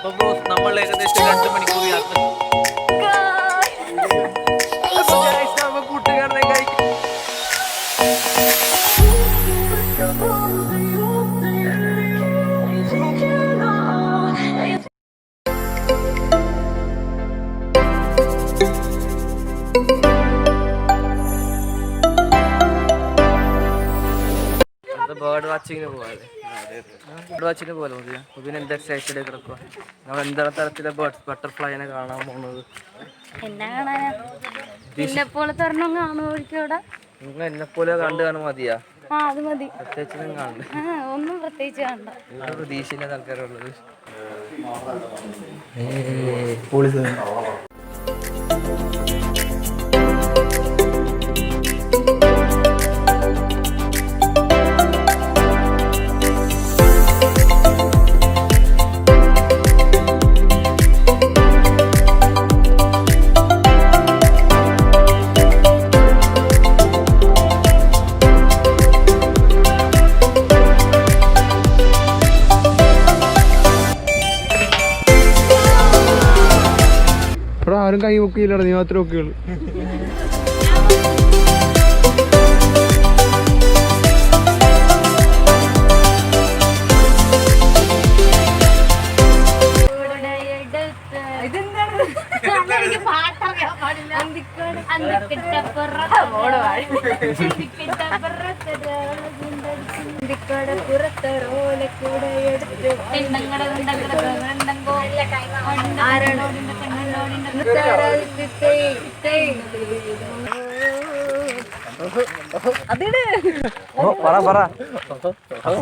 അപ്പൊ നമ്മൾ ഏകദേശം 2 മണിക്കൂർ യാത്ര കൂട്ടുകാരനെ കഴിക്കും. ബേർഡ് വാച്ചിങ്ങിന് പോകാതെ ബേർഡ് വാച്ചിങ്ങിന് പോലെ മതി. പിന്നെ എന്താ എക്സൈറ്റഡ് കിടക്കുക. നമ്മൾ എന്താണ് തരത്തിലെ ബട്ടർഫ്ലൈനെ കാണാൻ പോകുന്നത്. നിങ്ങൾ എന്നെപ്പോലെ കണ്ടു കാണാൻ മതിയാ? അത് മതി. പ്രത്യേകിച്ച് കാണണ്ട, ഒന്നും പ്രത്യേകിച്ച് കാണണ്ട. പ്രതീക്ഷയില്ലാത്ത ആൾക്കാരുള്ളത്. ആരും കൈ മുക്കിയില്ല, നീ മാത്രമേ ഒക്കെയുള്ളൂ.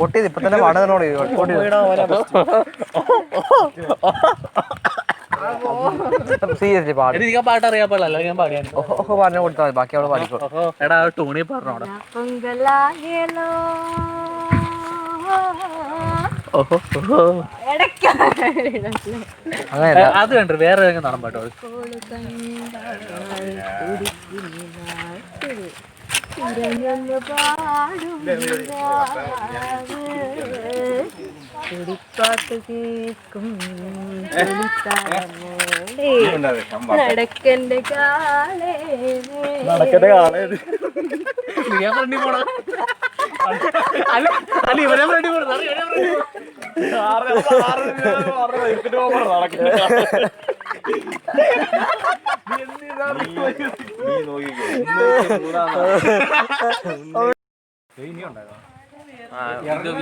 പൊട്ടിയത് ഇപ്പൊ തന്നെ പാടുന്നതിനോട് പാട്ട് അറിയാൻ പാടില്ല, ഞാൻ പാടിയാ പറഞ്ഞു കൊടുത്താൽ മതി, ബാക്കി അവള് പാടിക്കോ. എടാ ടൂണി പറഞ്ഞോടാ. അത് കണ്ടു വേറെ നടൻ പാട്ടോ. നടക്കന്റെ കാളേ ഇവരെ ഫ്രണ്ടി പോണ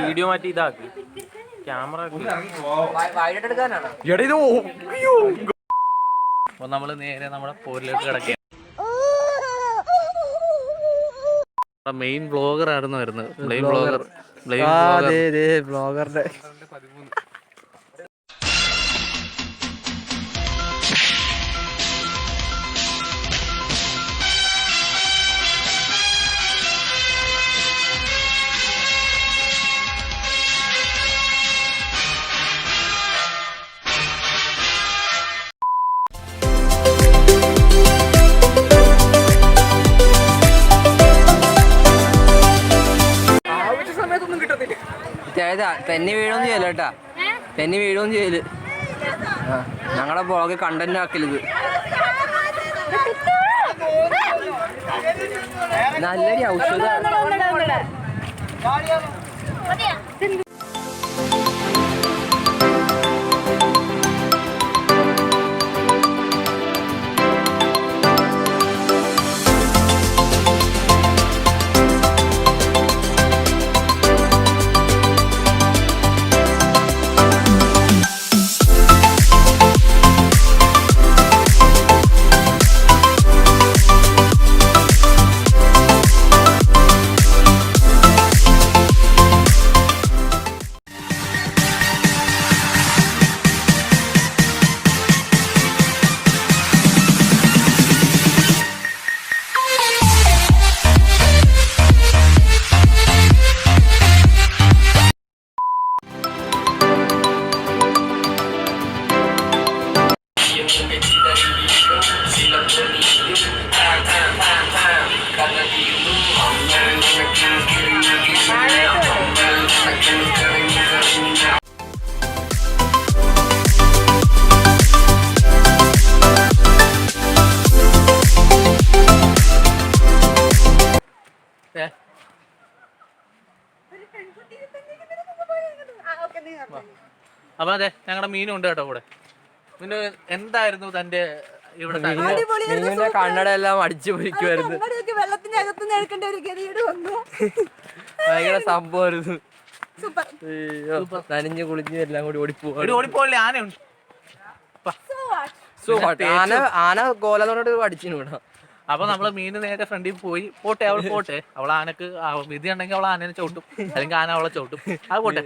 വീഡിയോ മാറ്റി ഇതാക്കി ക്യാമറ. അപ്പൊ നമ്മള് നേരെ നമ്മുടെ പോരിലേക്ക് കിടക്കുക. മെയിൻ ബ്ലോഗർ ആയിരുന്നു വരുന്നത്. ബ്ലോഗറുടെ തെന്നി വീഴൊന്നും ചെയ്യല കേട്ടാ, തെന്നി വീഴൊന്നും ചെയ്യല്. ഞങ്ങളുടെ ബ്ലോഗ് കണ്ടന്റ് ആക്കലിത്. നല്ലൊരു ഔഷധം. അപ്പൊ അതെ ഞങ്ങളുടെ മീനും ഉണ്ട് കേട്ടോ കൂടെ. പിന്നെ എന്തായിരുന്നു തന്റെ ഇവിടെ മീനിന്റെ കണ്ണട എല്ലാം അടിച്ചു പൊരിക്കുമായിരുന്നു. വെള്ളത്തിന്റെ അകത്തുനിന്ന് എടുക്കേണ്ട ഒരു ഗതിയുടെ വന്നു. ഭയങ്കര സംഭവമായിരുന്നു. നനഞ്ഞു കുളിഞ്ഞു എല്ലാം കൂടി ഓടിപ്പോയില്ലേ ആനയുണ്ട്. ആന കോലെന്നോട് അടിച്ചിന് ഇവിടെ. അപ്പൊ നമ്മള് മീന് നേരെ ഫ്രണ്ടിൽ പോയി പോട്ടെ അവൾ ആനക്ക് വിധി ഉണ്ടെങ്കിൽ അവൾ ആനനെ ചവിട്ടും, അല്ലെങ്കിൽ ആന അവളെ ചവിട്ടും. അത് പോട്ടെ.